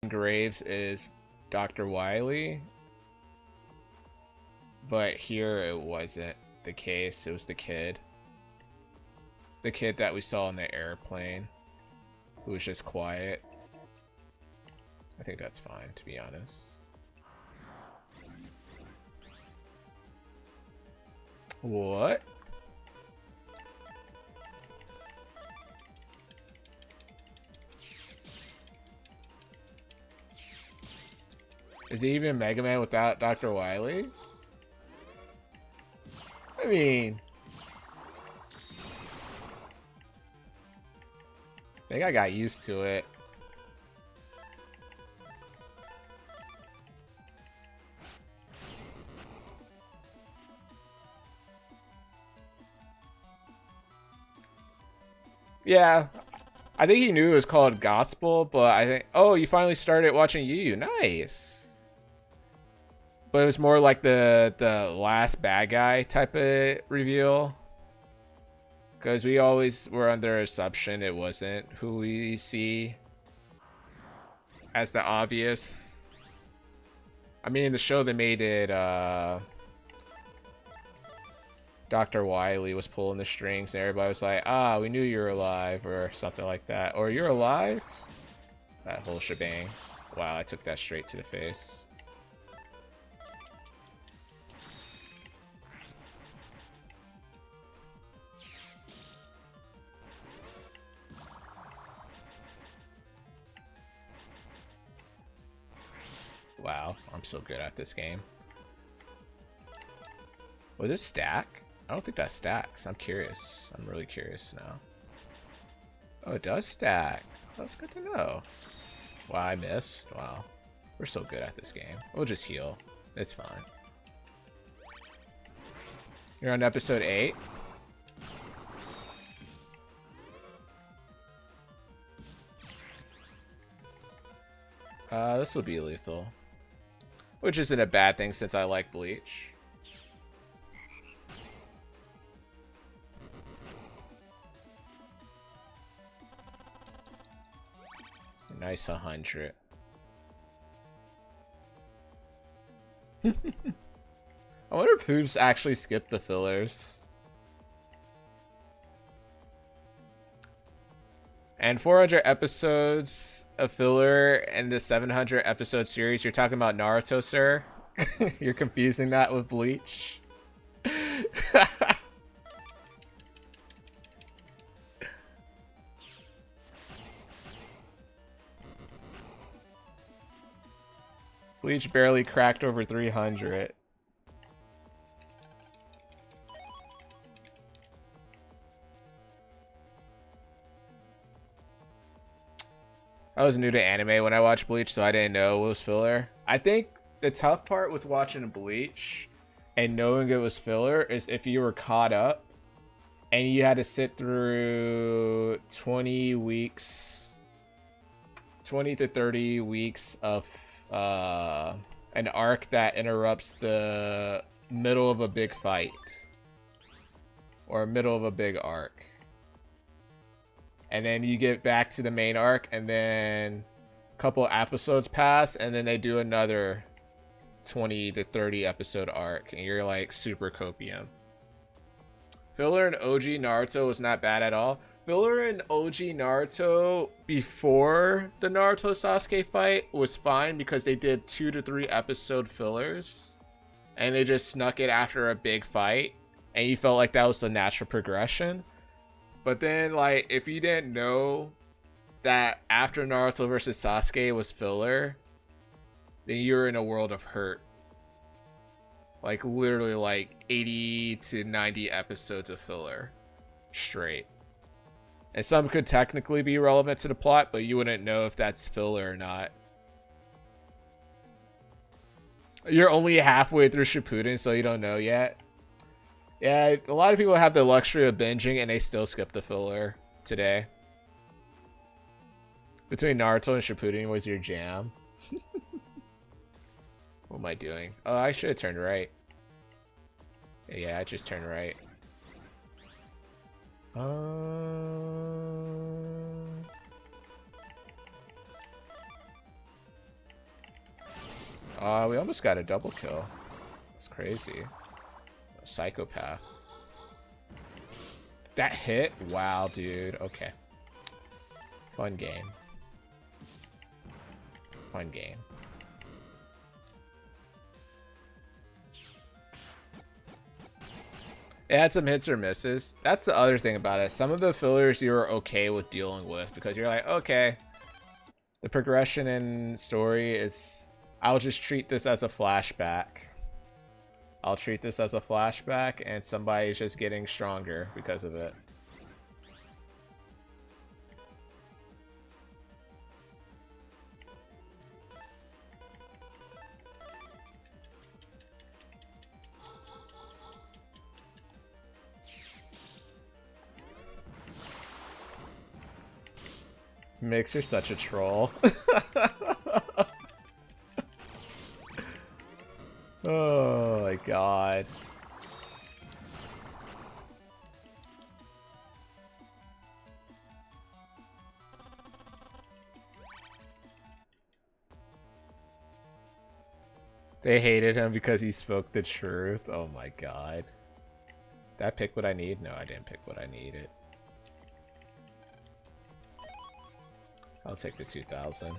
Graves is Dr. Wily, but here it wasn't the case. It was the kid. The kid that we saw on the airplane, who was just quiet. I think that's fine, to be honest. What? Is he even Megaman without Dr. Wily? I mean, I think I got used to it. Yeah, I think he knew it was called Gospel, but I think, oh, you finally started watching Yu. Nice. But it was more like the last bad guy type of reveal. Because we always were under assumption it wasn't who we see as the obvious. I mean, in the show they made it, Dr. Wily was pulling the strings and everybody was like, ah, we knew you were alive, or something like that. Or you're alive? That whole shebang. Wow, I took that straight to the face. Wow, I'm so good at this game. Will this stack? I don't think that stacks. I'm curious. I'm really curious now. Oh, it does stack. That's good to know. Wow, I missed. Wow. We're so good at this game. We'll just heal. It's fine. You're on episode 8. This will be lethal. Which isn't a bad thing since I like Bleach. Nice 100. I wonder if Hooves actually skipped the fillers. And 400 episodes of filler and the 700 episode series. You're talking about Naruto, sir? You're confusing that with Bleach? Bleach barely cracked over 300. I was new to anime when I watched Bleach, so I didn't know it was filler. I think the tough part with watching Bleach and knowing it was filler is if you were caught up and you had to sit through 20 weeks, 20 to 30 weeks of an arc that interrupts the middle of a big fight or middle of a big arc. And then you get back to the main arc, and then a couple episodes pass, and then they do another 20 to 30 episode arc, and you're like super copium. Filler in OG Naruto was not bad at all. Filler in OG Naruto before the Naruto Sasuke fight was fine because they did 2 to 3 episode fillers, and they just snuck it after a big fight, and you felt like that was the natural progression. But then, like, if you didn't know that after Naruto versus Sasuke was filler, then you're in a world of hurt. Like, literally, like, 80 to 90 episodes of filler. Straight. And some could technically be relevant to the plot, but you wouldn't know if that's filler or not. You're only halfway through Shippuden, so you don't know yet. Yeah, a lot of people have the luxury of binging and they still skip the filler today. Between Naruto and Shippuden was your jam. What am I doing? Oh, I should have turned right. Yeah, I just turned right. We almost got a double kill. That's crazy. A psychopath. That hit? Wow, dude. Okay. Fun game. Fun game. It had some hits or misses. That's the other thing about it. Some of the fillers you're okay with dealing with because you're like, okay, the progression in story is... I'll just treat this as a flashback. I'll treat this as a flashback and somebody's just getting stronger because of it. Mix, you're such a troll. Oh my god. They hated him because he spoke the truth. Oh my god. Did I pick what I need? No, I didn't pick what I needed. I'll take the 2000.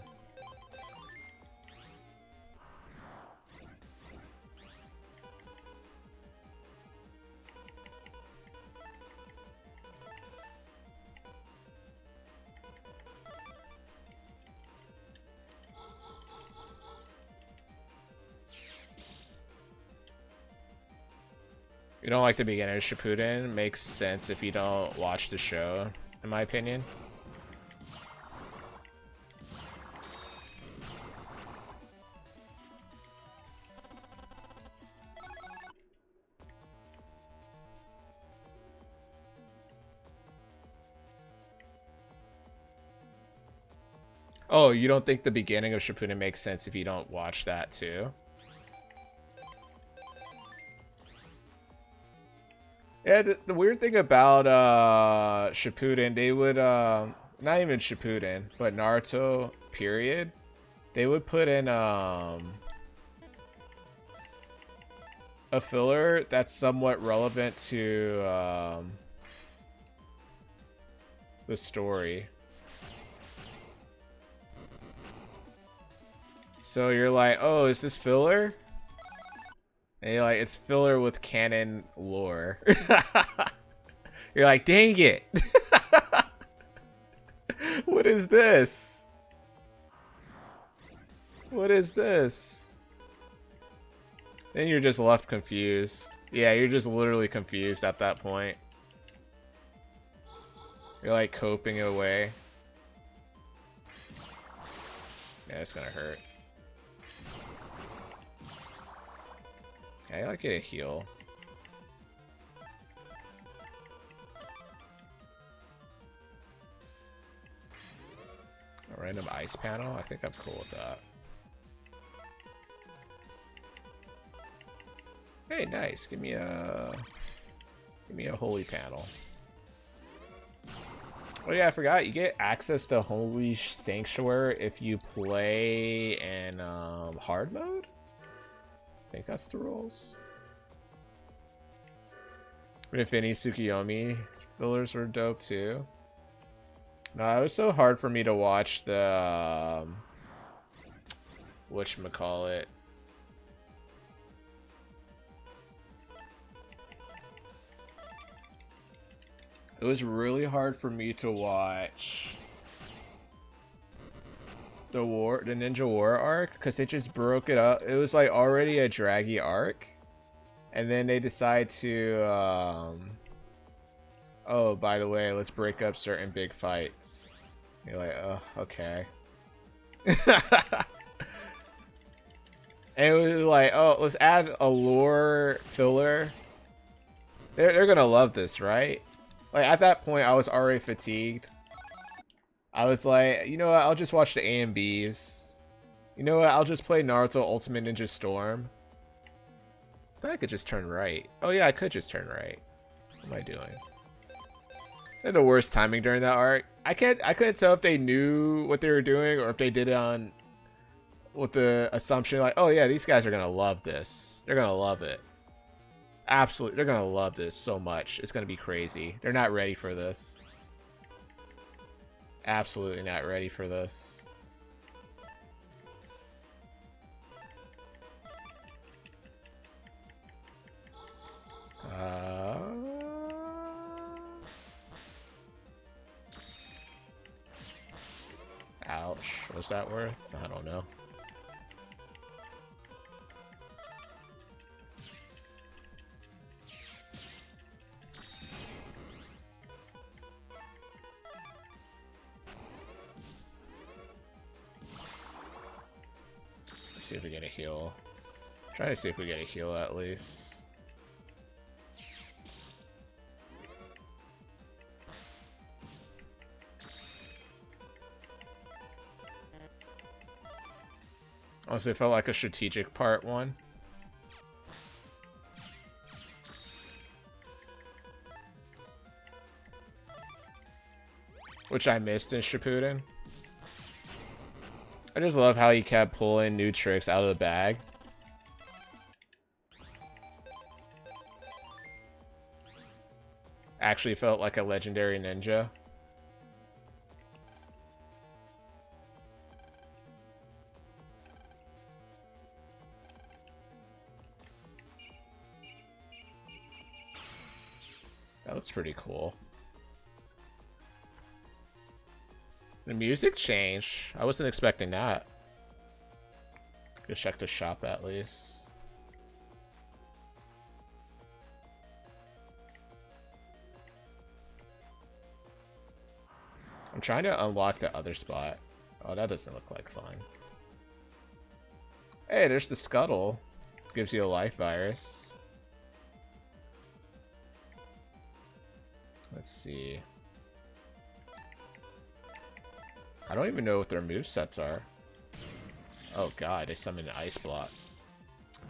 You don't like the beginning of Shippuden? Makes sense if you don't watch the show, in my opinion. Oh, you don't think the beginning of Shippuden makes sense if you don't watch that too? Yeah, the weird thing about Shippuden, they would not even Shippuden, but Naruto period, they would put in a filler that's somewhat relevant to the story. So you're like, oh, is this filler? And you're like, it's filler with canon lore. You're like, dang it. What is this? What is this? Then you're just left confused. Yeah, you're just literally confused at that point. You're like coping it away. Yeah, it's gonna hurt. Okay, I like get a heal. A random ice panel? I think I'm cool with that. Hey, nice. Give me a holy panel. Oh yeah, I forgot. You get access to Holy Sanctuary if you play in hard mode? I think that's the rules. If any Tsukiyomi fillers were dope too. No, it was so hard for me to watch the whatchamacallit. It was really hard for me to watch the Ninja War arc because they just broke it up. It was like already a draggy arc, and then they decide to oh, by the way, let's break up certain big fights. You're like, oh, okay. And it was like, oh, let's add a lore filler. They're gonna love this, right? Like at that point I was already fatigued. I was like, you know what, I'll just watch the A and Bs. You know what, I'll just play Naruto Ultimate Ninja Storm. I thought I could just turn right. Oh yeah, I could just turn right. What am I doing? They had the worst timing during that arc. I couldn't tell if they knew what they were doing or if they did it on with the assumption like, oh yeah, these guys are gonna love this. They're gonna love it. Absolutely, they're gonna love this so much. It's gonna be crazy. They're not ready for this. Absolutely not ready for this. Ouch. What's that worth? I don't know. Let's see if we get a heal. Try to see if we get a heal at least. Honestly, it felt like a strategic part one. Which I missed in Shippuden. I just love how he kept pulling new tricks out of the bag. Actually felt like a legendary ninja. That looks pretty cool. The music changed. I wasn't expecting that. Just check the shop at least. I'm trying to unlock the other spot. Oh, that doesn't look like fun. Hey, there's the scuttle. Gives you a life virus. Let's see. I don't even know what their movesets are. Oh god, they summoned an ice block.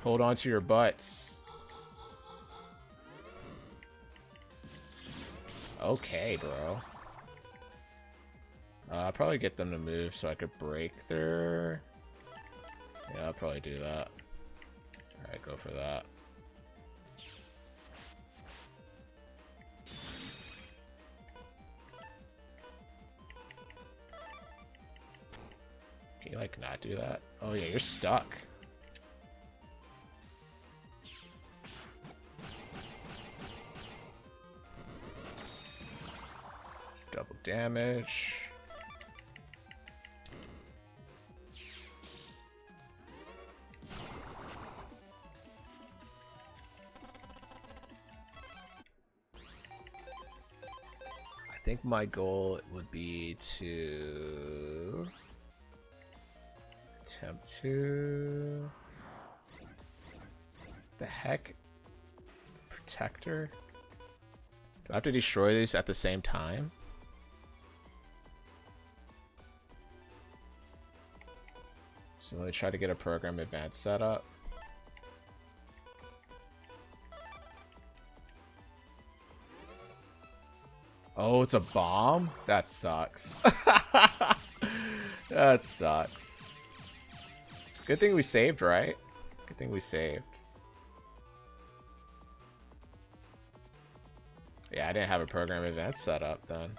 Hold on to your butts. Okay, bro. I'll probably get them to move so I could break their... Yeah, I'll probably do that. Alright, go for that. Can you, like, not do that? Oh, yeah, you're stuck. It's double damage. I think my goal would be to... attempt to... The heck? Protector? Do I have to destroy these at the same time? So let me try to get a program advanced set up. Oh, it's a bomb? That sucks. That sucks. Good thing we saved, right? Good thing we saved. Yeah, I didn't have a program event set up then.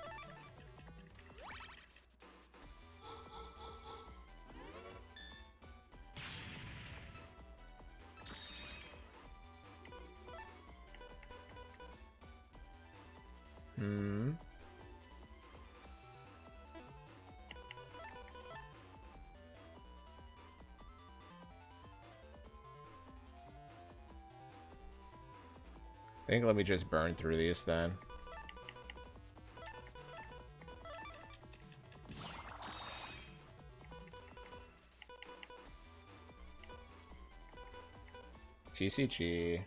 I think let me just burn through these then. TCG.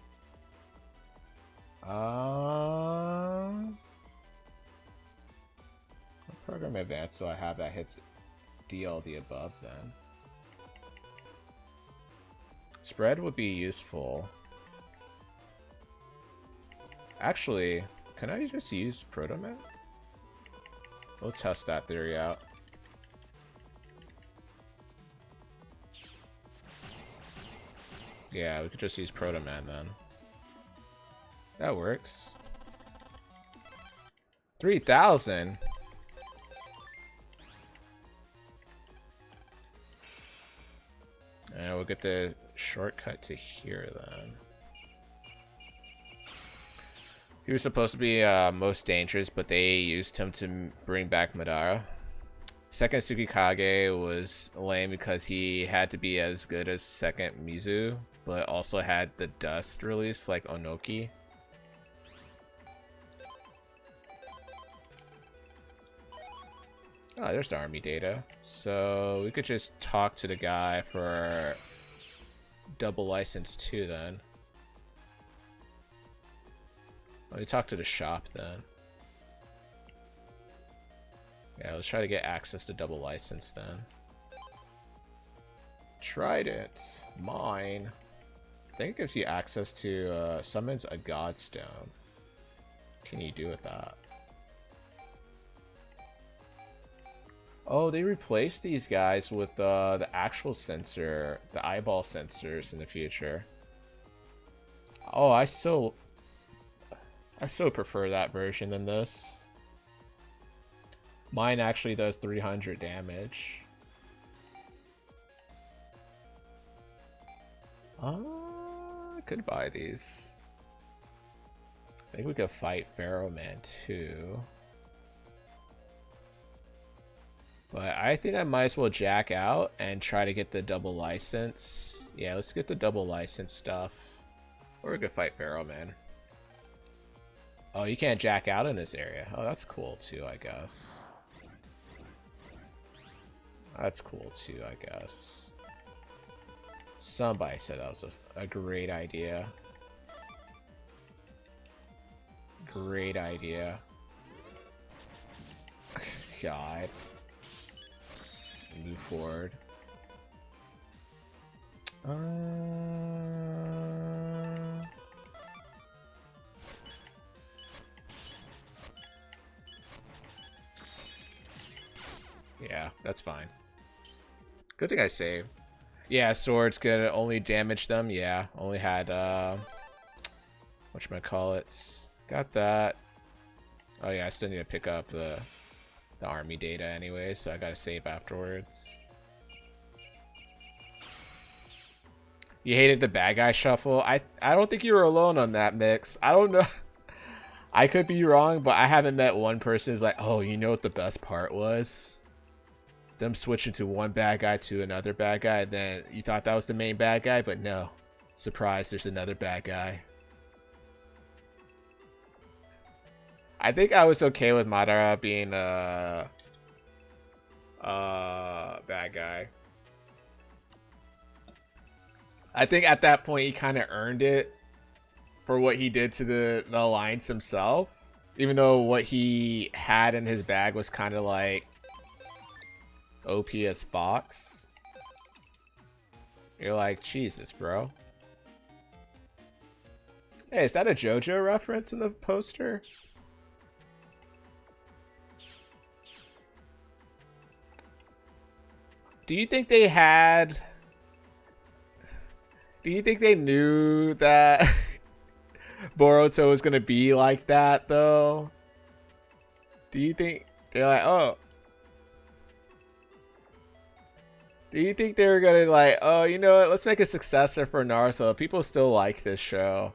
What program advance do I have that hits DLD above then? Spread would be useful. Actually, can I just use Protoman? We'll test that theory out. Yeah, we could just use Proto Man then. That works. 3,000? And we'll get the shortcut to here then. He was supposed to be most dangerous, but they used him to bring back Madara. Second Tsukikage was lame because he had to be as good as second Mizu, but also had the dust release like Onoki. Oh, there's the army data. So we could just talk to the guy for double license 2 then. Let me talk to the shop then. Yeah, let's try to get access to double license then. Trident. Mine. I think it gives you access to summons a godstone. What can you do with that? Oh, they replaced these guys with the actual sensor, the eyeball sensors in the future. Oh, I so prefer that version than this. Mine actually does 300 damage. I could buy these. I think we could fight Pharaoh Man too. But I think I might as well jack out and try to get the double license. Yeah, let's get the double license stuff. Or we could fight Pharaoh Man. Oh, you can't jack out in this area. Oh, that's cool too, I guess. That's cool too, I guess. Somebody said that was a great idea. Great idea. God. Move forward. Yeah, that's fine. Good thing I saved. Yeah, swords could only damage them. Yeah, only had whatchamacallits. Got that. Oh yeah, I still need to pick up the army data anyway, so I gotta save afterwards. You hated the bad guy shuffle? I don't think you were alone on that, Mix. I don't know. I could be wrong, but I haven't met one person who's like, oh, you know what the best part was? Them switching to one bad guy to another bad guy, and then you thought that was the main bad guy, but no. Surprise, there's another bad guy. I think I was okay with Madara being a bad guy. I think at that point he kind of earned it for what he did to the Alliance himself. Even though what he had in his bag was kind of like OP as Fox. You're like, Jesus, bro. Hey, is that a JoJo reference in the poster? Do you think they had... Do you think they knew that Boruto was going to be like that, though? Do you think... They're like, oh... Do you think they were going to like, oh, you know what? Let's make a successor for Naruto. People still like this show.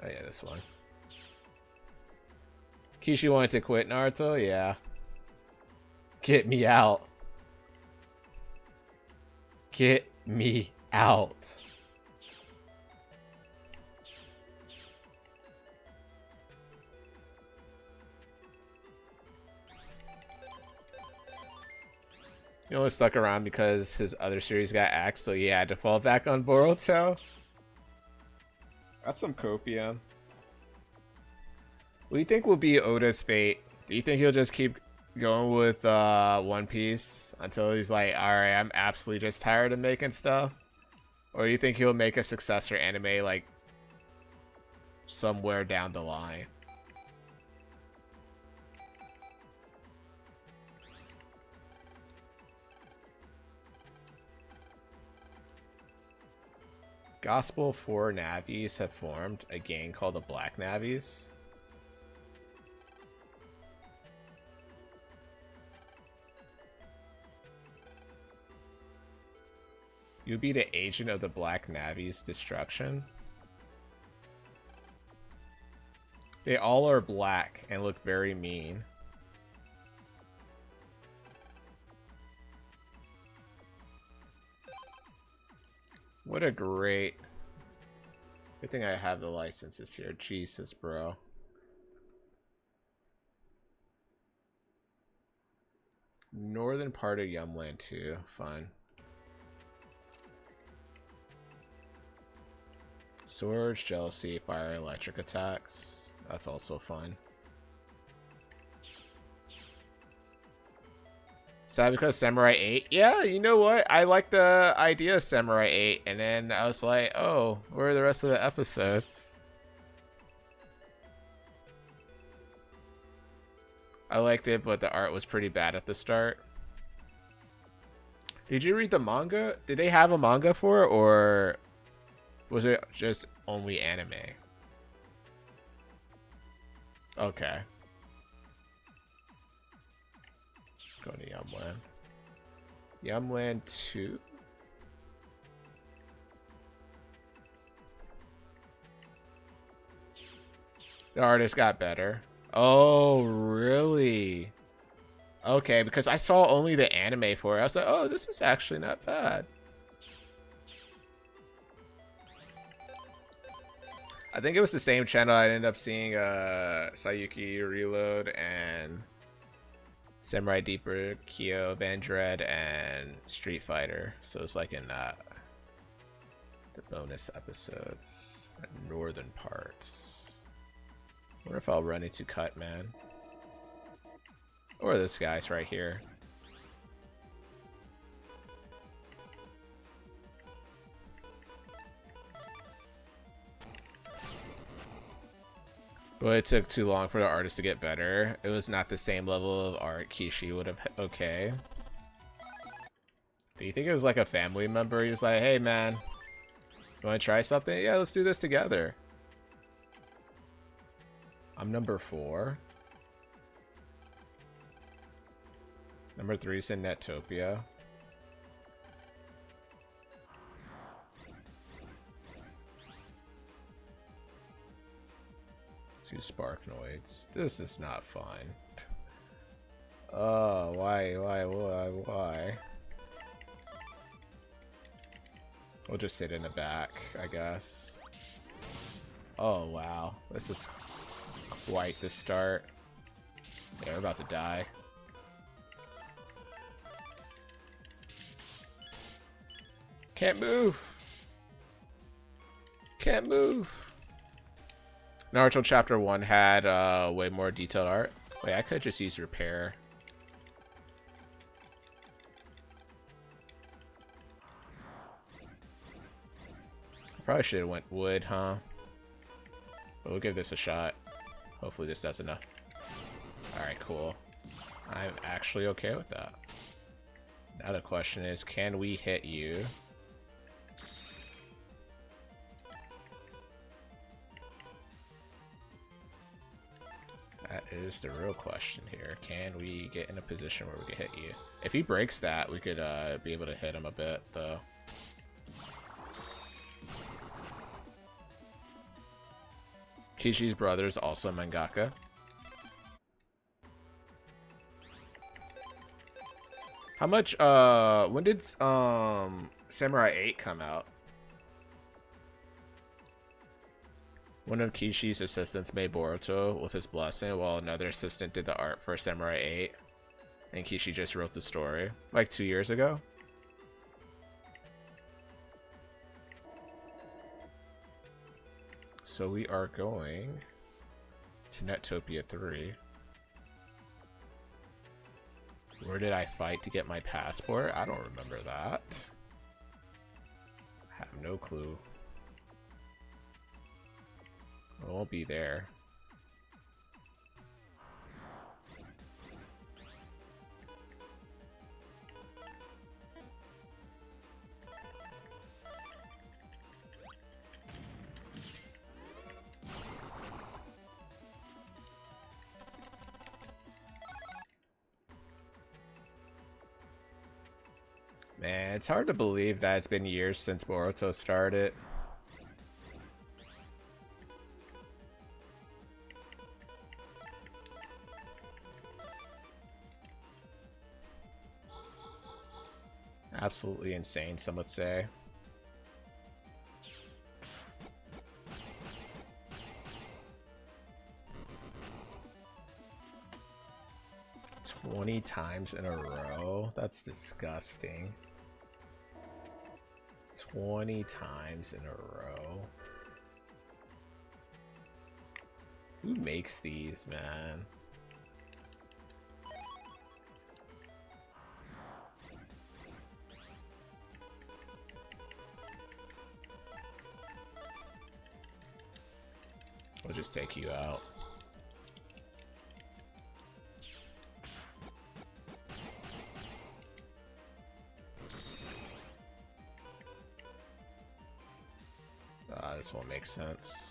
Oh yeah, this one. Kishi wanted to quit Naruto? Yeah. Get me out. Get me out. He only stuck around because his other series got axed, so he had to fall back on Boruto. That's some copium. What do you think will be Oda's fate? Do you think he'll just keep going with One Piece until he's like, alright, I'm absolutely just tired of making stuff? Or you think he'll make a successor anime like somewhere down the line? Gospel 4 Navies have formed a gang called the Black Navies. You'd be the agent of the Black Navies' destruction. They all are black and look very mean. What a great... Good thing I have the licenses here. Jesus, bro. Northern part of Yumland too. Fun. Swords, jealousy, fire, electric attacks. That's also fun. Sad because Samurai 8? Yeah, you know what? I like the idea of Samurai 8, and then I was like, oh, where are the rest of the episodes? I liked it, but the art was pretty bad at the start. Did you read the manga? Did they have a manga for it, or was it just only anime? Okay. Go to Yumland. Yumland 2. The artist got better. Oh, really? Okay, because I saw only the anime for it. I was like, oh, this is actually not bad. I think it was the same channel I ended up seeing Sayuki Reload and Samurai Deeper, Kyo, Van Dread, and Street Fighter. So it's like in the bonus episodes, northern parts. I wonder if I'll run into Cut Man. Or this guy's right here. But it took too long for the artist to get better. It was not the same level of art Kishi would have. Okay. Do you think it was like a family member? He was like, hey man, you want to try something? Yeah, let's do this together. I'm number 4. Number 3 is in Netopia. Sparknoids. This is not fun. Oh, why? We'll just sit in the back, I guess. Oh, wow. This is quite the start. Yeah, we're about to die. Can't move. Can't move. Naruto Chapter 1 had way more detailed art. Wait, I could just use repair. Probably should have went wood, huh? But we'll give this a shot. Hopefully this does enough. Alright, cool. I'm actually okay with that. Now the question is, can we hit you? That is the real question here. Can we get in a position where we can hit you? If he breaks that, we could be able to hit him a bit, though. Kishi's brother is also a mangaka. How much, when did Samurai 8 come out? One of Kishi's assistants made Boruto with his blessing, while another assistant did the art for Samurai 8. And Kishi just wrote the story, like 2 years ago. So we are going to Netopia 3. Where did I fight to get my passport? I don't remember that. I have no clue. It won't be there. Man, it's hard to believe that it's been years since Boruto started. Absolutely insane, some would say. "20 times in a row? That's disgusting. 20 times in a row. Who makes these, man? We'll just take you out. This won't make sense.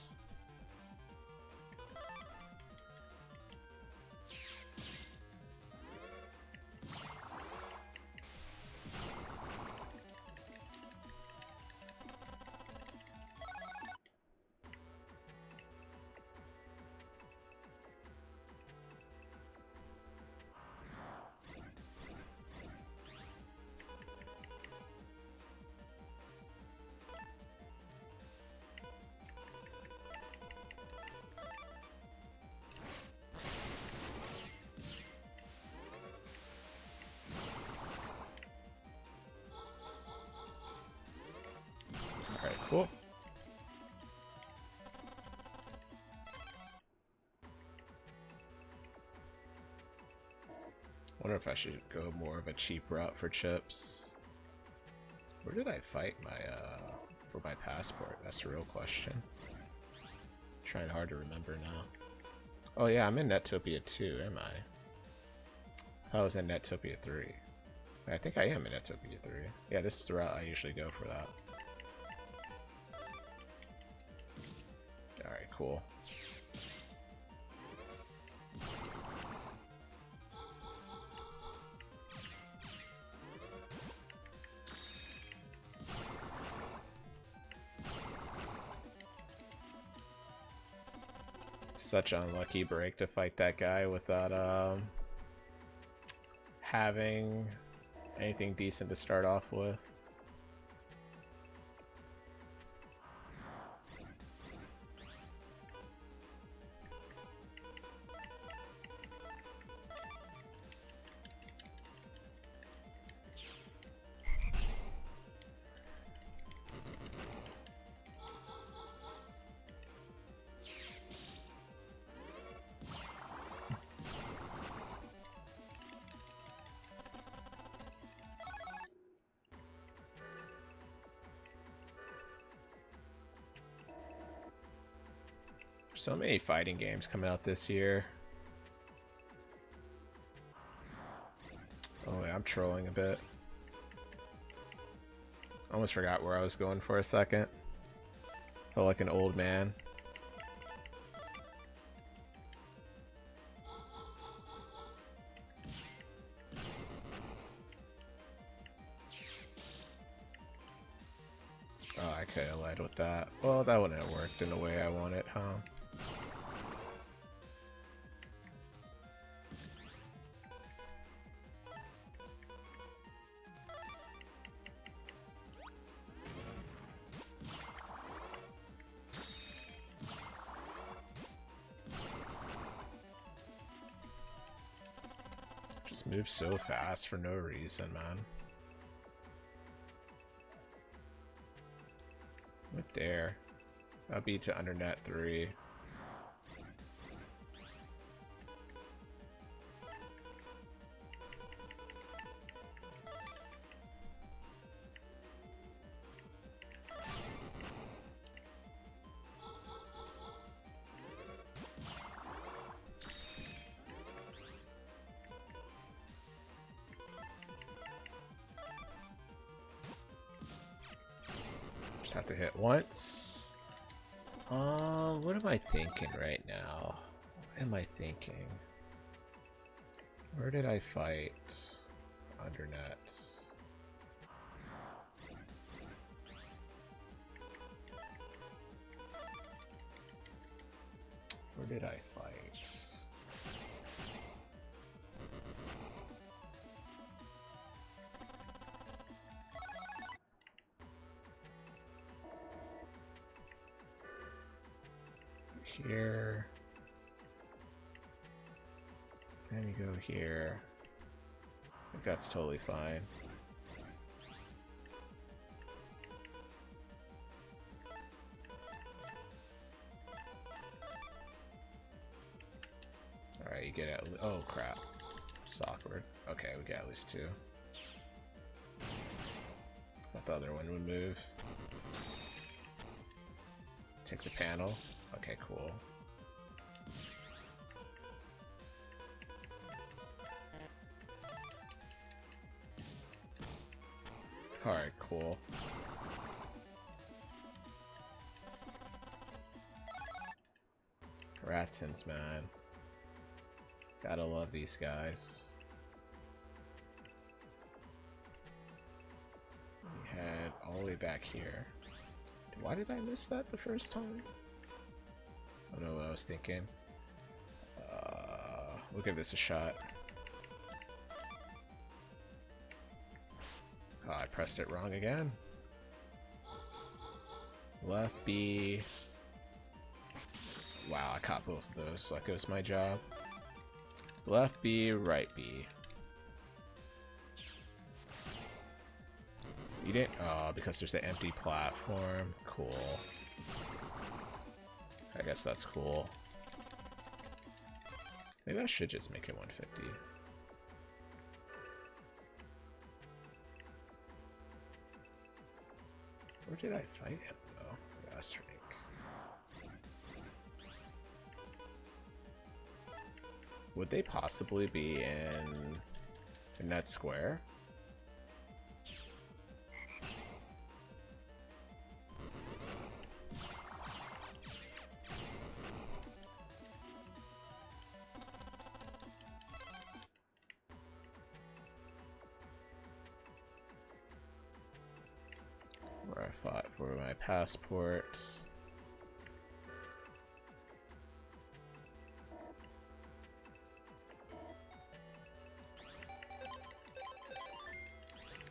Alright, cool. Wonder if I should go more of a cheap route for chips. Where did I fight my for my passport? That's the real question. Trying hard to remember now. Oh yeah, I'm in Nettopia 2, am I? I thought I was in Nettopia 3. I think I am in Nettopia 3. Yeah, this is the route I usually go for that. Alright, cool. Such an unlucky break to fight that guy without having anything decent to start off with. So many fighting games coming out this year. Oh yeah, I'm trolling a bit. Almost forgot where I was going for a second. Felt like an old man. Oh, I could have led with that. Well, that wouldn't have worked in the way I want it, huh? Just move so fast for no reason, man. Right there. That'll be to under net 3. just have to hit once. What am I thinking right now? What am I thinking? Where did I fight? Under nets. Where did I fight? Here. Then you go here. I think that's totally fine. Alright, you get at least. Oh crap. It's awkward. Okay, we got at least two. Thought the other one would move. Take the panel. Okay, cool. Alright, cool. Ratsons, man. Gotta love these guys. We head all the way back here. Why did I miss that the first time? I don't know what I was thinking. We'll give this a shot. Oh, I pressed it wrong again. Left B. Wow, I caught both of those, so that goes my job. Left B, right B. You didn't? Oh, because there's an empty platform. Cool. I guess that's cool. Maybe I should just make it 150. Where did I fight him, though? Gas rank. Would they possibly be in that square? Where I fought for my passport.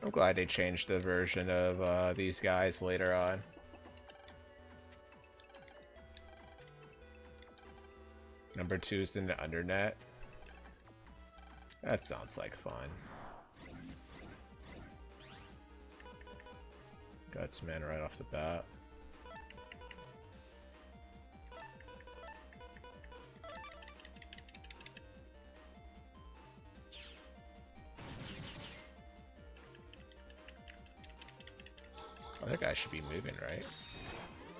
I'm glad they changed the version of these guys later on. Number 2's in the undernet. That sounds like fun. Gutsman right off the bat. Oh, that guy should be moving, right?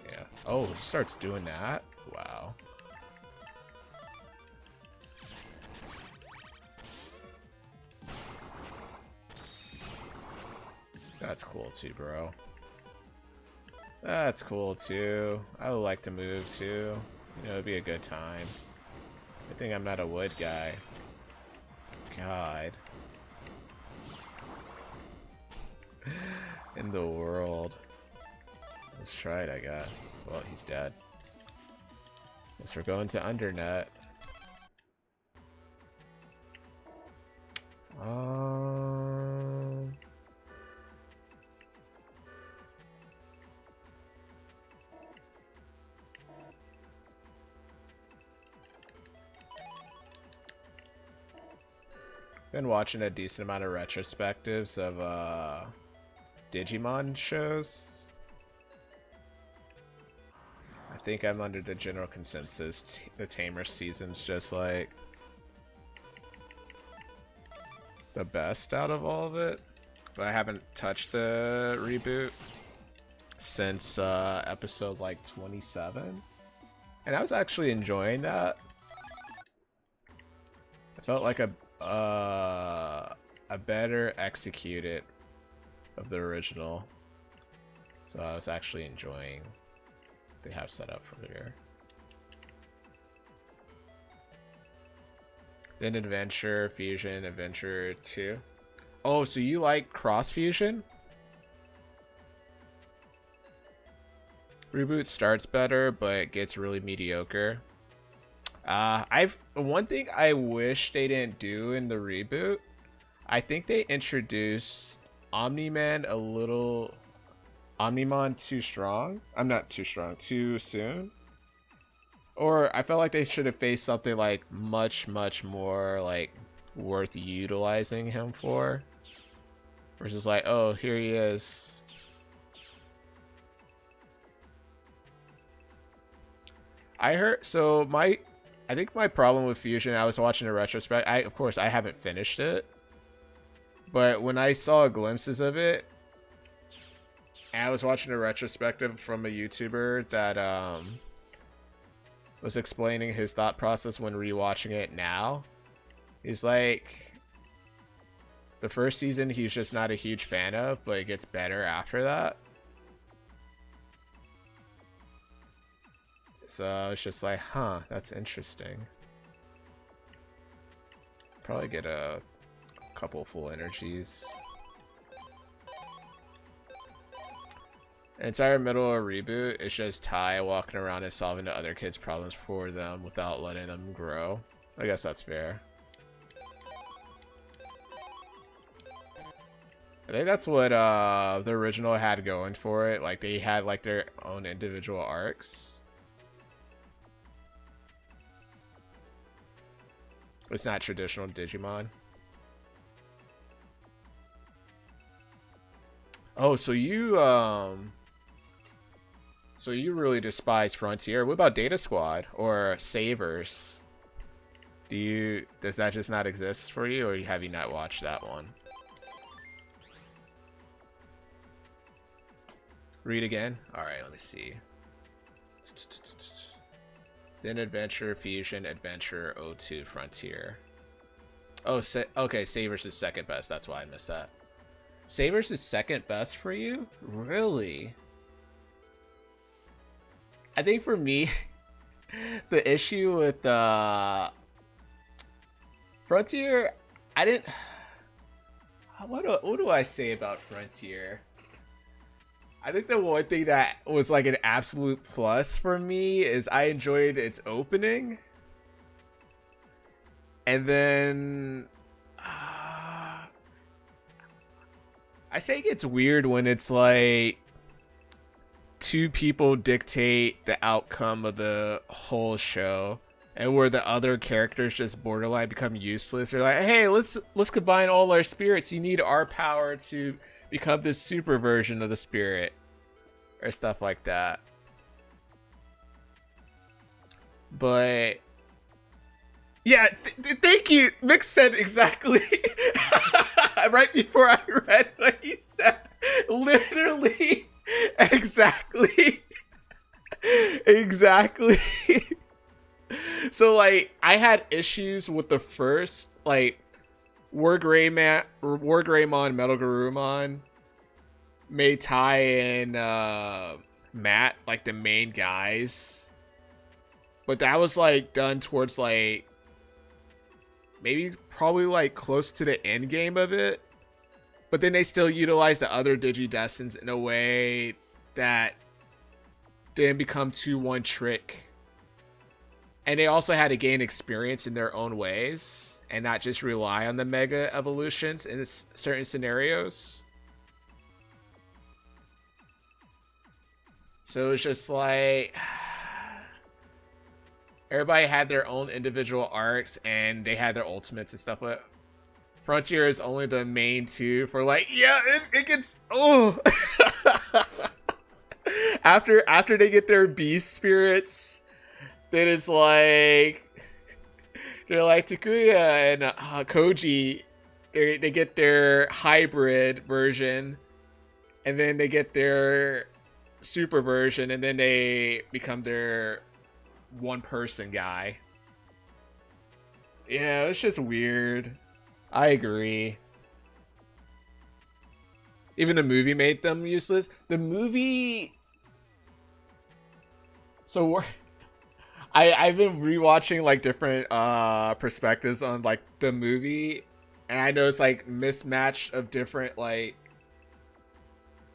Yeah. Oh, he starts doing that? Wow. That's cool too, bro. That's cool too. I would like to move too. You know, it'd be a good time. I think I'm not a wood guy. God. In the world. Let's try it, I guess. Well, he's dead. Guess we're going to undernet. Been watching a decent amount of retrospectives of Digimon shows. I think I'm under the general consensus the Tamer season's just like the best out of all of it. But I haven't touched the reboot since episode like 27. And I was actually enjoying that. It felt like a better executed of the original. So I was actually enjoying what they have set up for here. Then Adventure, Fusion, Adventure 2. Oh, so you like Cross Fusion? Reboot starts better, but gets really mediocre. One thing I wish they didn't do in the reboot. I think they introduced Omni-Man a little. Omnimon too strong. I'm not too strong. Too soon. Or I felt like they should have faced something like much more like worth utilizing him for. Versus like, oh, here he is. I heard so I think my problem with Fusion, I was watching a retrospect. Of course I haven't finished it. But when I saw glimpses of it, and I was watching a retrospective from a YouTuber that was explaining his thought process when rewatching it now. He's like, the first season he's just not a huge fan of, but it gets better after that. So it's just like, huh, that's interesting. Probably get a couple full energies. Entire middle of reboot, it's just Ty walking around and solving the other kids' problems for them without letting them grow. I guess that's fair. I think that's what the original had going for it. Like they had like their own individual arcs. It's not traditional Digimon. Oh, so you really despise Frontier. What about Data Squad or Savers? Does that just not exist for you, or have you not watched that one? Read again? Alright, let me see. Then Adventure, Fusion, Adventure, O2, Frontier. Oh, okay, Savers is second best. That's why I missed that. Savers is second best for you? Really? I think for me, the issue with Frontier, I didn't. What do I say about Frontier? I think the one thing that was like an absolute plus for me is I enjoyed its opening, and then I say it gets weird when it's like two people dictate the outcome of the whole show, and where the other characters just borderline become useless. They're like, hey, let's combine all our spirits. You need our power to become this super version of the spirit, or stuff like that. But yeah, thank you. Nick said exactly right before I read what he said. Literally, exactly. So like, I had issues with the first like War Greymon, Metal Garurumon made Ty and Matt like the main guys, but that was like done towards like probably like close to the end game of it. But then they still utilized the other Digidestins in a way that didn't become too one trick. And they also had to gain experience in their own ways and not just rely on the mega evolutions in certain scenarios. So it's just like everybody had their own individual arcs and they had their ultimates and stuff. But Frontier is only the main two for like, yeah, it gets after they get their beast spirits, then it's like they're like Takuya and Koji. They get their hybrid version, and then they get their super version, and then they become their one person guy. Yeah, it's just weird. I agree. Even the movie made them useless. The movie. So I've been rewatching like different perspectives on like the movie, and I know it's like mismatch of different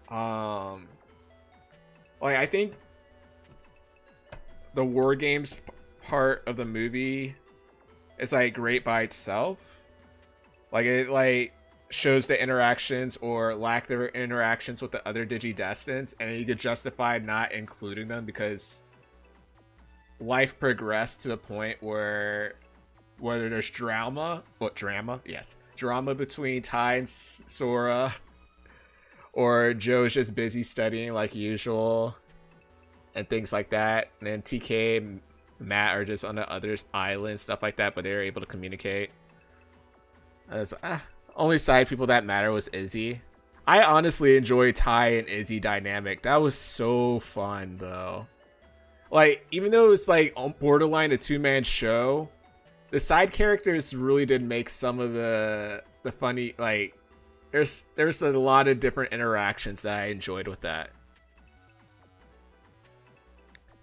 um like I think the war games part of the movie is like great by itself. Like it like shows the interactions or lack their interactions with the other Digidestins, and you could justify not including them because life progressed to the point where whether there's drama between Ty and Sora, or Joe's just busy studying like usual, and things like that. And then TK and Matt are just on the other island, stuff like that, but they're able to communicate. As only side people that matter was Izzy. I honestly enjoyed Ty and Izzy dynamic. That was so fun though. Like, even though it's like borderline a two-man show, the side characters really did make some of the funny, like there's a lot of different interactions that I enjoyed with that.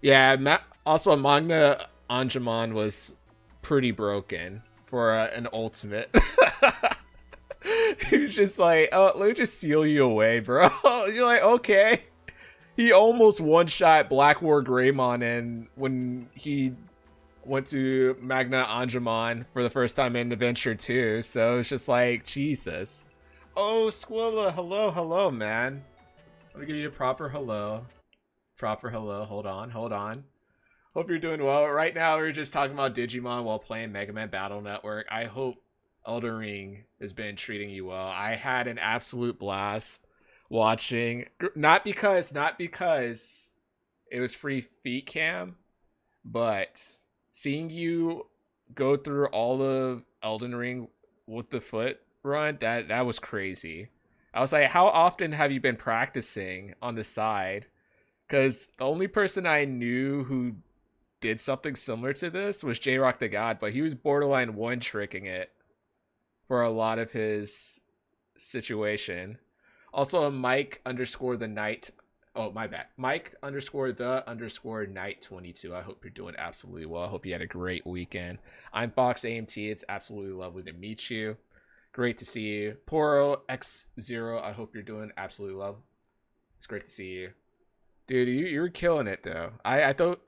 Yeah, also Magna Anjaman was pretty broken for an ultimate. He was just like, oh, let me just seal you away, bro. You're like, okay. He almost one-shot Black War Greymon in when he went to Magna Anjaman for the first time in Adventure 2. So it's just like, Jesus. Oh, Squilla, hello, man. Let me give you a proper hello. Proper hello. Hold on. Hope you're doing well. Right now, we're just talking about Digimon while playing Megaman Battle Network. I hope Elden Ring has been treating you well. I had an absolute blast watching, not because it was free feet cam, but seeing you go through all of Elden Ring with the foot run, that was crazy. I was like, how often have you been practicing on the side? Because the only person I knew who did something similar to this was J-Rock the God, but he was borderline one-tricking it for a lot of his situation. Also, Mike underscore the night. Oh, my bad. Mike underscore the underscore night 22. I hope you're doing absolutely well. I hope you had a great weekend. I'm Fox AMT. It's absolutely lovely to meet you. Great to see you. Poro X0. I hope you're doing absolutely well. It's great to see you. Dude, you're killing it, though. I thought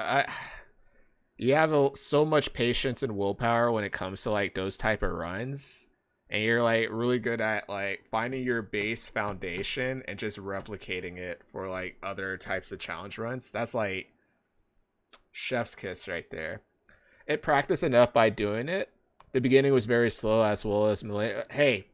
you have so much patience and willpower when it comes to like those type of runs. And you're like really good at like finding your base foundation and just replicating it for like other types of challenge runs. That's like chef's kiss right there. It practiced enough by doing it. The beginning was very slow as well as hey,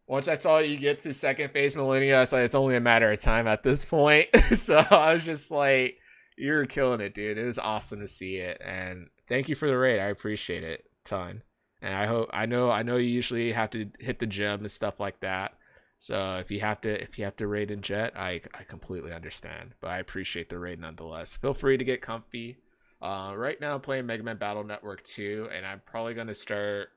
once I saw you get to second phase Millennia, I was like, it's only a matter of time at this point. So I was just like, you're killing it, dude. It was awesome to see it. And thank you for the raid. I appreciate it a ton. And I know you usually have to hit the gym and stuff like that. So if you have to raid in Jet, I completely understand. But I appreciate the raid nonetheless. Feel free to get comfy. Right now I'm playing Mega Man Battle Network 2, and I'm probably gonna start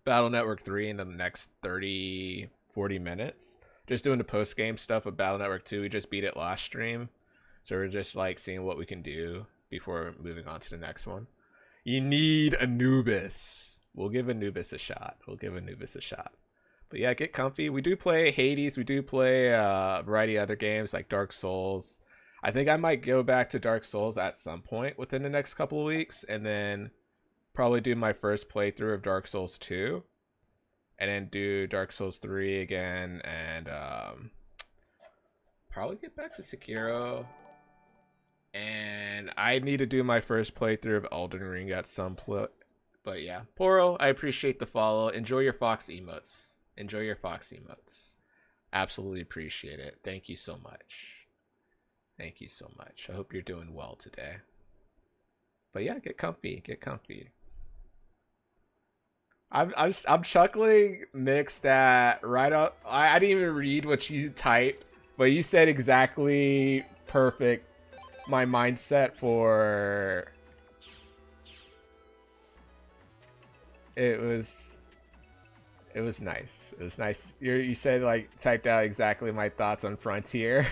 Battle Network 3 in the next 30-40 minutes. Just doing the post game stuff of Battle Network 2. We just beat it last stream. So we're just like seeing what we can do before moving on to the next one. You need Anubis. We'll give Anubis a shot. But yeah, get comfy. We do play Hades. We do play a variety of other games like Dark Souls. I think I might go back to Dark Souls at some point within the next couple of weeks, and then probably do my first playthrough of Dark Souls 2, and then do Dark Souls 3 again, and probably get back to Sekiro. And I need to do my first playthrough of Elden Ring at some point. But yeah, Poro, I appreciate the follow. Enjoy your Fox emotes. Absolutely appreciate it. Thank you so much. I hope you're doing well today. But yeah, get comfy. I'm chuckling mixed that right up. I didn't even read what you typed, but you said exactly perfect my mindset for it was It was nice. It was nice. You said like typed out exactly my thoughts on Frontier.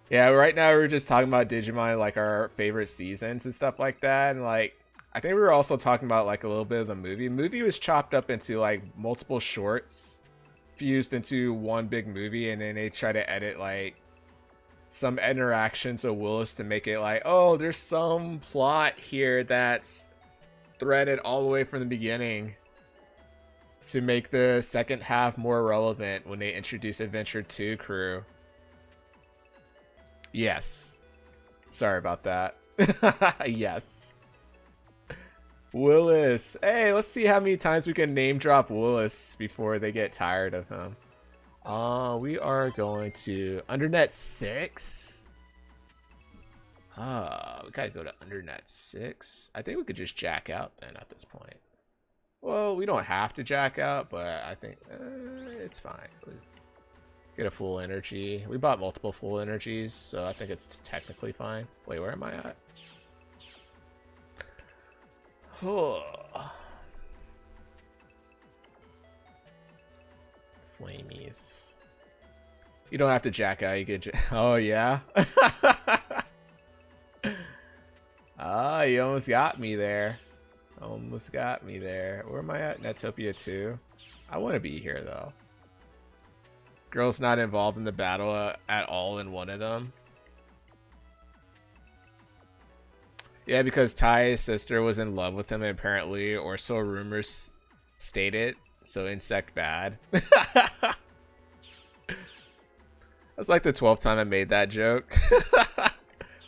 Yeah, right now we're just talking about Digimon, like our favorite seasons and stuff like that, and like I think we were also talking about like a little bit of the movie. Movie was chopped up into like multiple shorts, fused into one big movie, and then they try to edit like some interactions of Willis to make it like, oh, there's some plot here that's threaded all the way from the beginning to make the second half more relevant when they introduce Adventure 2 crew. Yes. Sorry about that. Yes. Willis. Hey, let's see how many times we can name drop Willis before they get tired of him. We are going to Undernet 6. We gotta go to Undernet 6. I think we could just jack out then at this point. Well, we don't have to jack out, but I think it's fine. Get a full energy. We bought multiple full energies, so I think it's technically fine. Wait, where am I at? Flamies. You don't have to jack out. You could. Oh yeah. Ah, you almost got me there. Almost got me there. Where am I at? Netopia 2. I want to be here though. Girl's not involved in the battle at all in one of them. Yeah, because Tai's sister was in love with him apparently, or so rumors stated. So insect bad. That's like the 12th time I made that joke.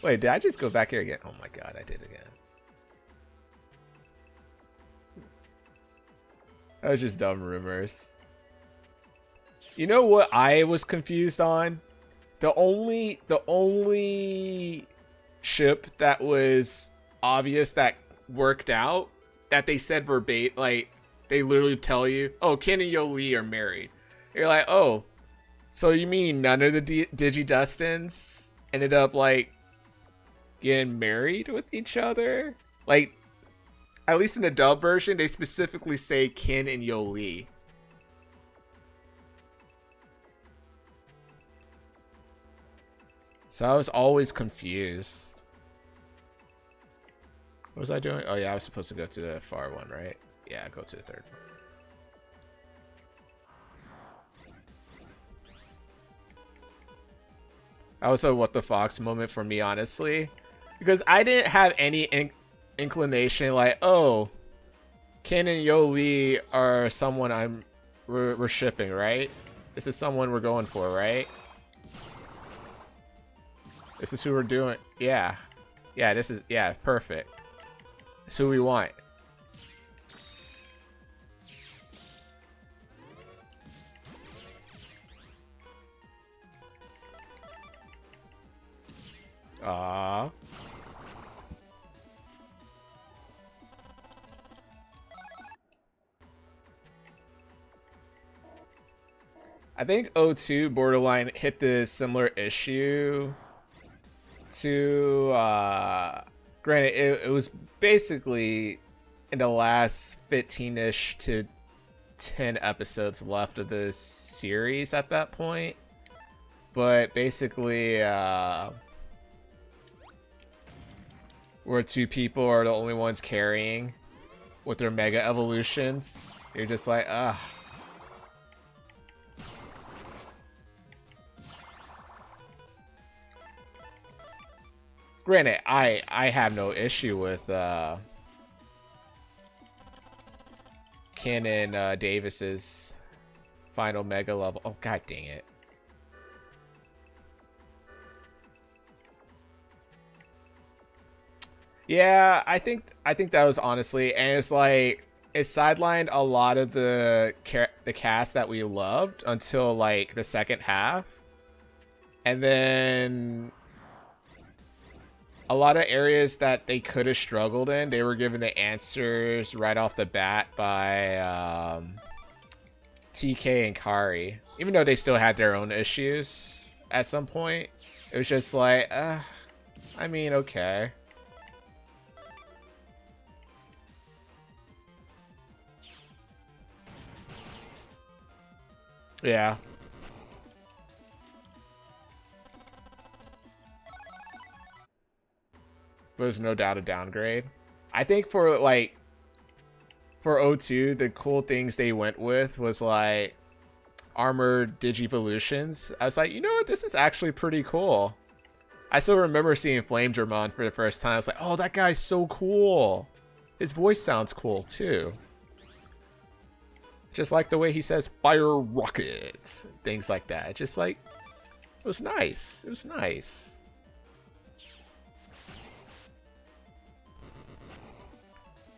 Wait, did I just go back here again? Oh my god, I did again. That was just dumb rumors. You know what I was confused on? The only ship that was obvious that worked out, that they said verbatim, like they literally tell you, oh, Ken and Yoli are married. You're like, oh, so you mean none of the Digidustins ended up like getting married with each other? Like, at least in the dub version, they specifically say Ken and Yoli. So I was always confused. What was I doing? Oh yeah, I was supposed to go to the far one, right? Yeah, go to the third one. That was a what the fox moment for me, honestly. Because I didn't have any inclination like, oh, Ken and Yoli are someone we're shipping, right? This is someone we're going for, right? This is who we're doing. Yeah. Yeah, this is, yeah, perfect. It's who we want. Aww. I think O2 Borderline hit the similar issue to granted it was basically in the last 15-ish to 10 episodes left of the series at that point, but basically where two people are the only ones carrying with their mega evolutions, you're just like, ah. Granted, I have no issue with Ken and Davis's final mega level. Oh god dang it. Yeah, I think that was honestly, and it's like it sidelined a lot of the cast that we loved until like the second half, and then a lot of areas that they could have struggled in, they were given the answers right off the bat by TK and Kari. Even though they still had their own issues at some point, it was just like, I mean, okay. Yeah. There's no doubt a downgrade. I think for like for O2, the cool things they went with was like armored digivolutions. I was like, you know what, this is actually pretty cool. I still remember seeing Flame Dramon for the first time. I was like, oh, that guy's so cool. His voice sounds cool too. Just like the way he says fire rockets, things like that. Just like, it was nice. It was nice.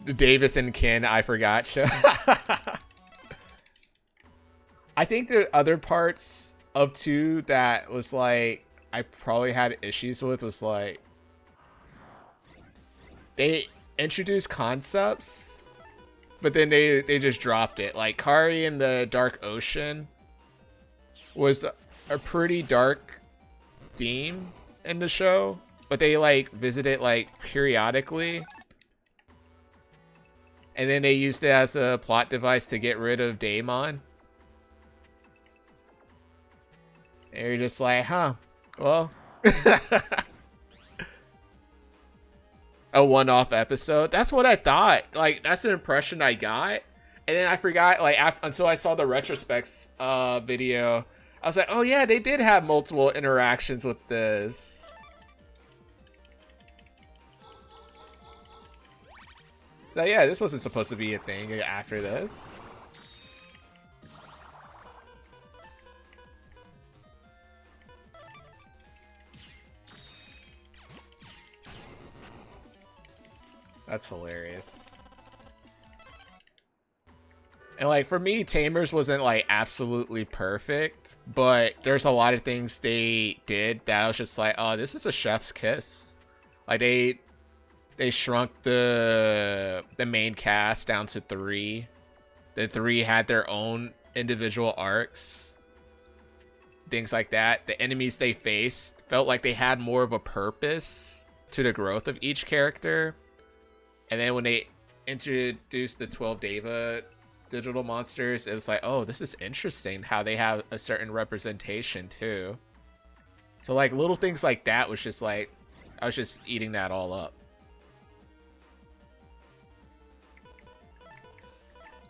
The Davis and Kin, I forgot show. I think the other parts of 2 that was like, I probably had issues with was like, they introduced concepts, but then they just dropped it. Like Kari in the Dark Ocean was a pretty dark theme in the show, but they like visit it like periodically. And then they used it as a plot device to get rid of Daemon. And you're just like, huh, well. A one-off episode. That's what I thought. Like, that's the impression I got. And then I forgot, like, until I saw the retrospects video. I was like, oh yeah, they did have multiple interactions with this. So yeah, this wasn't supposed to be a thing after this. That's hilarious. And like for me, Tamers wasn't like absolutely perfect, but there's a lot of things they did that I was just like, oh, this is a chef's kiss. Like they shrunk the main cast down to 3. The 3 had their own individual arcs. Things like that. The enemies they faced felt like they had more of a purpose to the growth of each character. And then when they introduced the 12 Deva digital monsters, it was like, oh, this is interesting how they have a certain representation too. So like little things like that was just like, I was just eating that all up.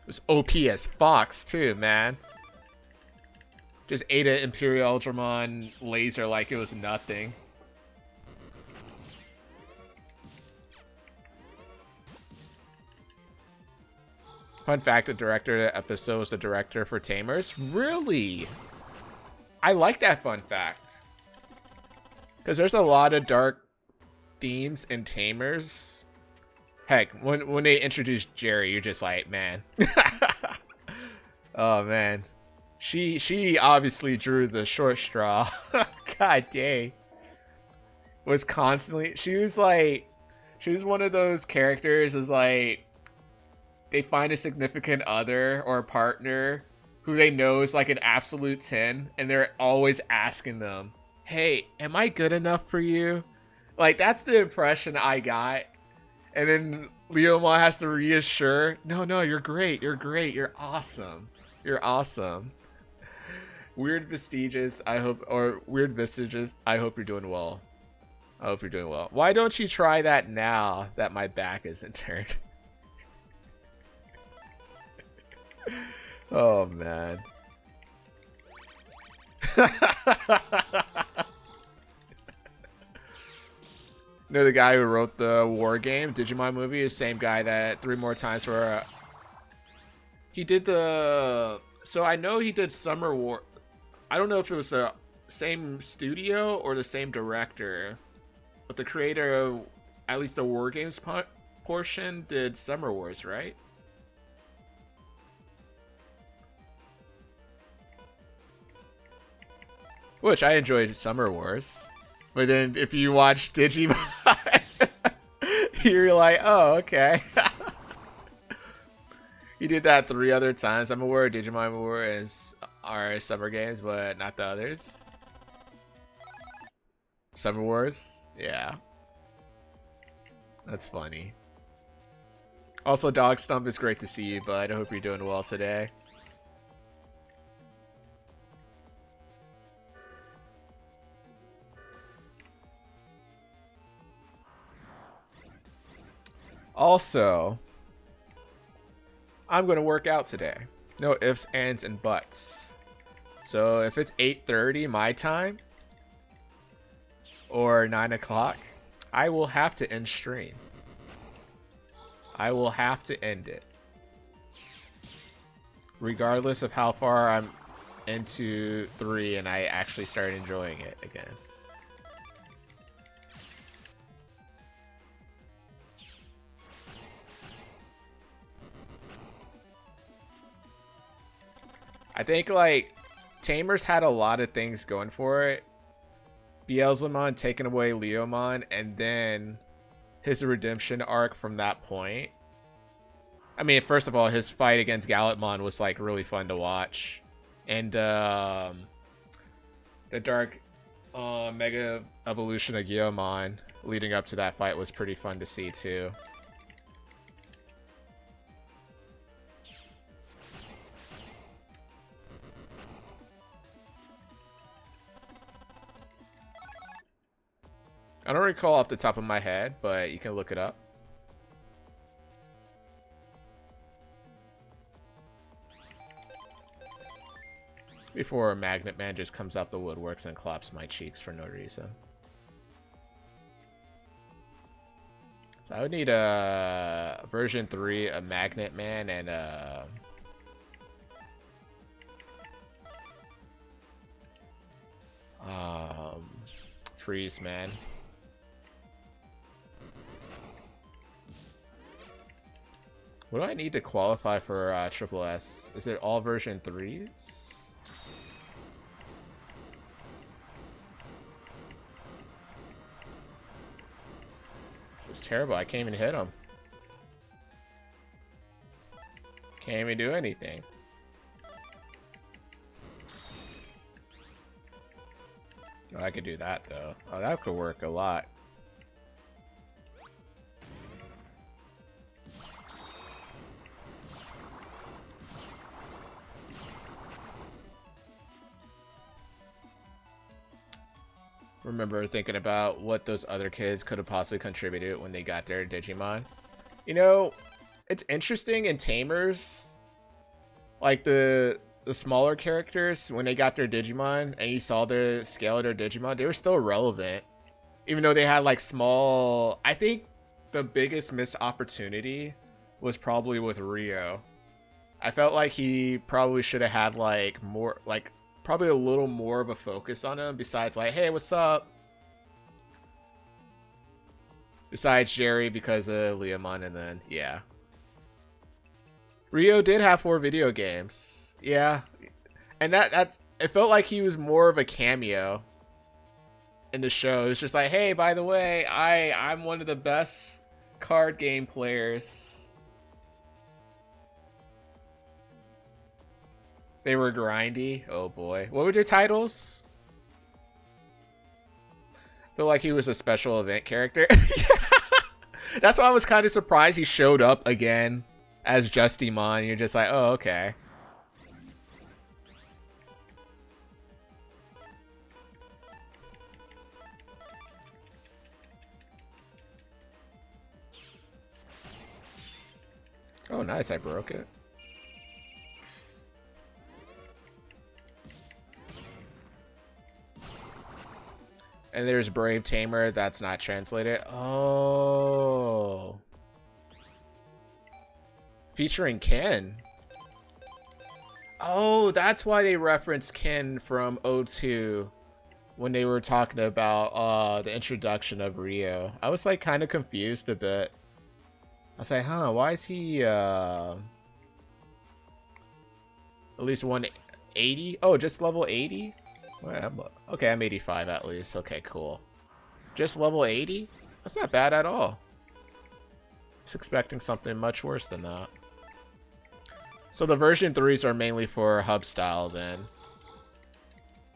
It was OP as Fox too, man. Just ate an Imperial Ultramon laser like it was nothing. Fun fact, the director of the episode was the director for Tamers. Really? I like that fun fact. Because there's a lot of dark themes in Tamers. Heck, when they introduced Jerry, you're just like, man. Oh, man. She obviously drew the short straw. God dang. Was constantly... She was one of those characters is like... They find a significant other or a partner who they know is like an absolute 10, and they're always asking them, hey, am I good enough for you? Like, that's the impression I got. And then Leomon has to reassure, no, you're great, you're awesome. You're awesome. Weird Vestiges, Weird Vestiges, I hope you're doing well. I hope you're doing well. Why don't you try that now that my back isn't turned? Oh, man. know the guy who wrote the War Game Digimon movie is the same guy that 3 More Times for he did the so I know he did Summer War. I don't know if it was the same studio or the same director, but the creator of at least the War Games portion did Summer Wars, right? Which I enjoyed Summer Wars. But then if you watch Digimon, you're like, oh, okay. He did that 3 other times. I'm aware of Digimon War are summer games, but not the others. Summer Wars? Yeah. That's funny. Also, Dog Stump, is great to see you, bud. I hope you're doing well today. Also, I'm gonna work out today. No ifs, ands, and buts. So if it's 8:30 my time or 9 o'clock, I will have to end stream. I will have to end it. Regardless of how far I'm into 3 and I actually start enjoying it again. I think, like, Tamers had a lot of things going for it. Beelzemon taking away Leomon, and then his redemption arc from that point. I mean, first of all, his fight against Gallantmon was, like, really fun to watch. And the Dark Mega Evolution of Geomon leading up to that fight was pretty fun to see, too. I don't recall off the top of my head, but you can look it up. Before Magnet Man just comes out the woodworks and claps my cheeks for no reason. So I would need a version 3, a Magnet Man, and a Freeze Man. What do I need to qualify for Triple S? Is it all version 3s? This is terrible. I can't even hit him. Can't even do anything. Oh, I could do that, though. Oh, that could work a lot. Remember thinking about what those other kids could have possibly contributed when they got their Digimon. You know, it's interesting in Tamers, like the smaller characters, when they got their Digimon and you saw the scale of their Digimon, they were still relevant. Even though they had like small... I think the biggest missed opportunity was probably with Rio. I felt like he probably should have had like more... like probably a little more of a focus on him besides like, hey, what's up? Besides Jerry because of Leomon, and then, yeah. Rio did have 4 video games. Yeah. And that's... it felt like he was more of a cameo in the show. It's just like, hey, by the way, I'm one of the best card game players. They were grindy. Oh boy. What were their titles? Feel like he was a special event character. That's why I was kind of surprised he showed up again as Justimon. You're just like, oh, okay. Oh, nice. I broke it. And there's Brave Tamer. That's not translated. Oh. Featuring Ken. Oh, that's why they referenced Ken from O2 when they were talking about the introduction of Rio. I was like kind of confused a bit. I was like, huh, why is he at least 180? Oh, just level 80? Okay, I'm 85 at least. Okay, cool. Just level 80? That's not bad at all. I was expecting something much worse than that. So the version 3s are mainly for hub style then.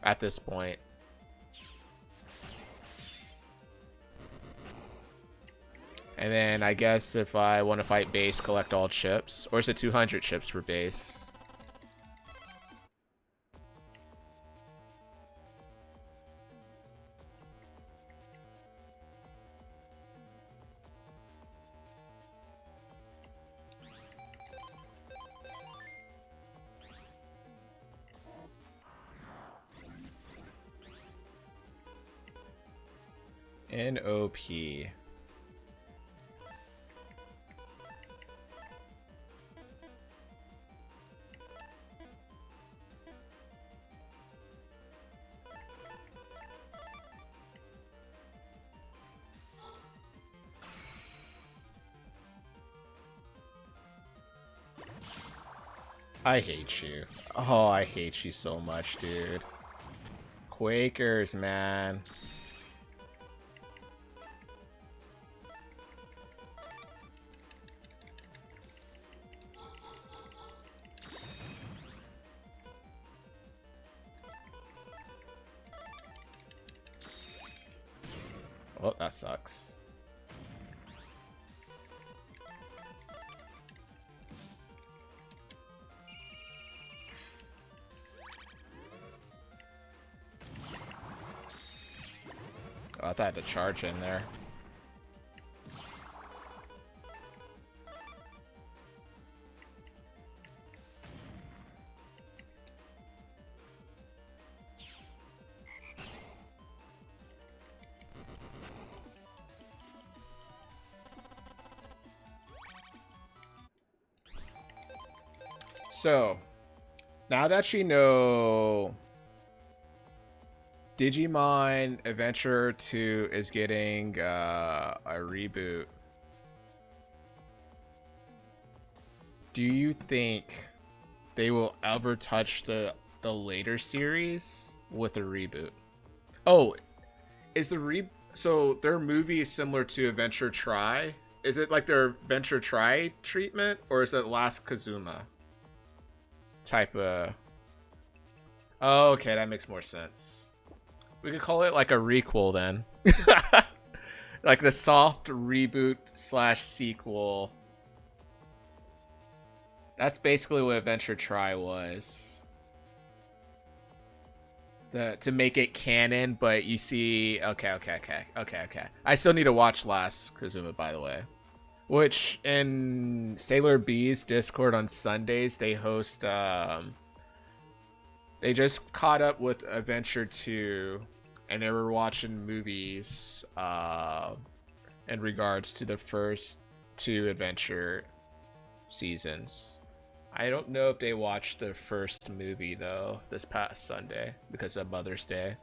At this point. And then I guess if I want to fight base, collect all chips. Or is it 200 chips for base? N-O-P. I hate you. Oh, I hate you so much, dude. Quakers, man. Oh, that sucks. Oh, I thought I had to charge in there. So, now that you know Digimon Adventure 2 is getting a reboot, do you think they will ever touch the later series with a reboot? Oh, is so their movie is similar to Adventure Try? Is it like their Adventure Try treatment, or is it Last Kazuma type of? Oh, okay, that makes more sense. We could call it like a requel then. Like the soft reboot slash sequel. That's basically what Adventure Try was. To make it canon, but you see, okay. I still need to watch Last Kazuma, by the way. Which in Sailor B's Discord on Sundays, they host. They just caught up with Adventure 2, and they were watching movies in regards to the first 2 Adventure seasons. I don't know if they watched the first movie though this past Sunday because of Mother's Day.